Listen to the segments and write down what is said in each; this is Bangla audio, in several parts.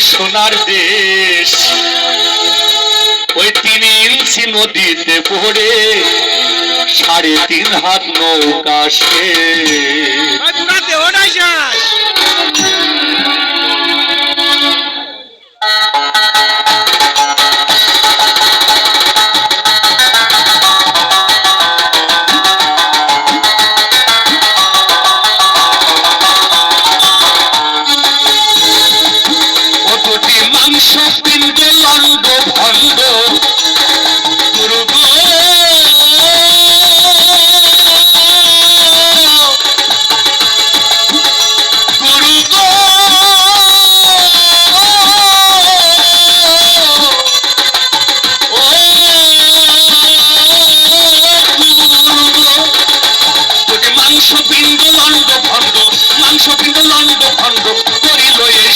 সোনার দেশ ওই 3 ইঞ্চি নদীতে পড়ে 3.5 হাত নৌকা সে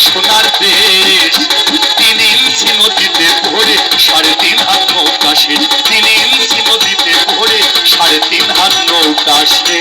সোনার দেশ 3 ইঞ্চি নদীতে পড়ে 3.5 হাত নৌকা সে 3 ইঞ্চি নদীতে পড়ে 3.5 হাত নৌকা সে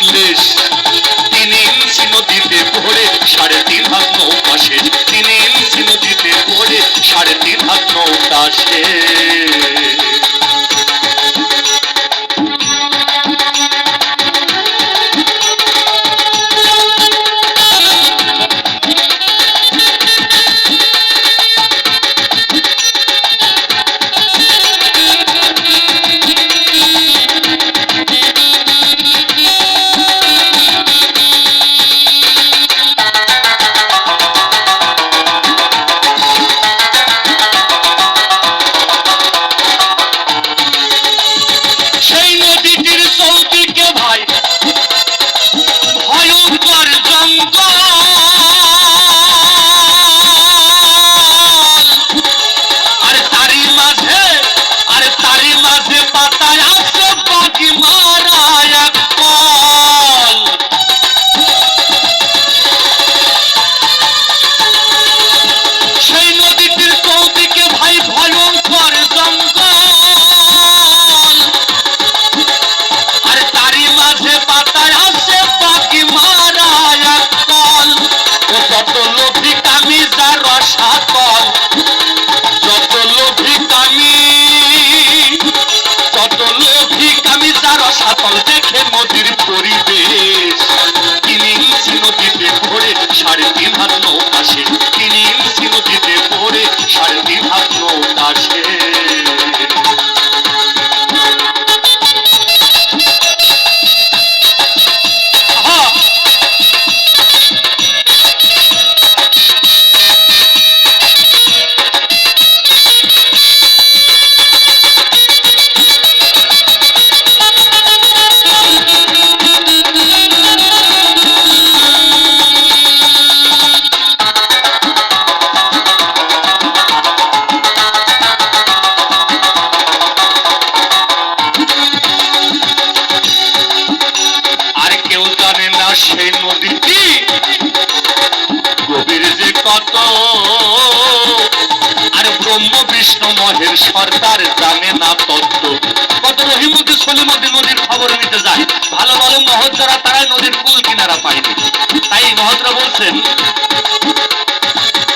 ক্লেশ 3 ইঞ্চি নদীতে পড়ে 3.5 হাত নৌকা সে 3 ইঞ্চি নদীতে পড়ে 3.5 হাত নৌকা সে দেখে নদীর পরিবেশ 3 ইঞ্চি নদীতে পড়ে 3.5 হাত নৌকা সে 3 ইঞ্চি নদীতে পড়ে 3.5 হাত নৌকা সে সেই নদীটি গভীর যে কত আর ব্রহ্ম বিষ্ণু মহেশ্বর তার জানে না তত্ত্ব কত রহিমতি সলিমতি নদীর খবর নিতে যায়, ভালো ভালো মহৎ যারা তারাই নদীর কুল কিনারা পায়নি। তাই মহৎরা বলছেন,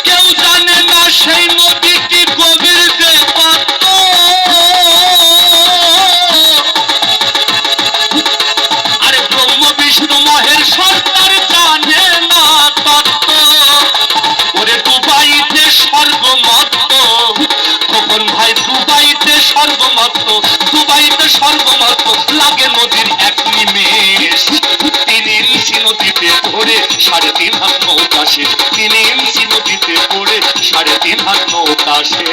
কেউ জানে না সেই নদীটি গভীর যে কত, আরে ব্রহ্ম বিষ্ণু মহের সরকার জানে না তত্ত্ব, ওরে দুবাইতে সর্বমত্ত, খোকন ভাই দুবাইতে সর্বমত্ত, দুবাইতে সর্বমত্ত, লাগে নদীর এক নিমেষ। 3 ইঞ্চি নদীতে পড়ে 3.5 হাত নৌকা শেষ, 3 ইঞ্চি নদীতে পড়ে 3.5 হাত নৌকা শেষ।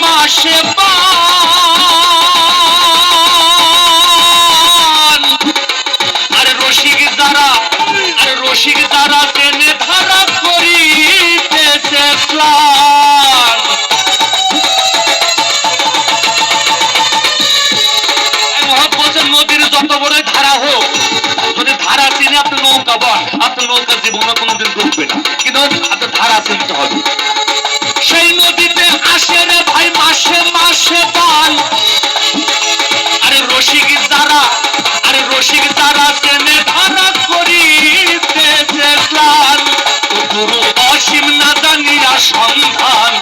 মাসে বান, আরে রসিক দ্বারা টেনে ধারা করিতেছে প্লান। মহৎ বলছেন, নদীর যত বড় ধারা হোক, যদি ধারা চিনে আপনি নৌকা বন, আপনার নৌকা জীবনে কোনোদিন ডুববে না, কিন্তু আপনার ধারা চিনতে হবে। সেই নদীতে আসে রে ভাই মাসে মাসে বান, আরে রসিক দ্বারা টেনে ধারা করিতেছে প্লান। গুরু অসীম না জানিয়া সন্ধান,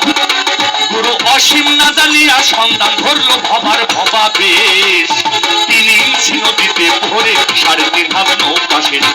গুরু অসীম না জানিয়া সন্ধান, ধরলো ভবার ভবা বেশ। 3 ইঞ্চি নদীতে ভরে 3.5 হাত নৌকা শেষ,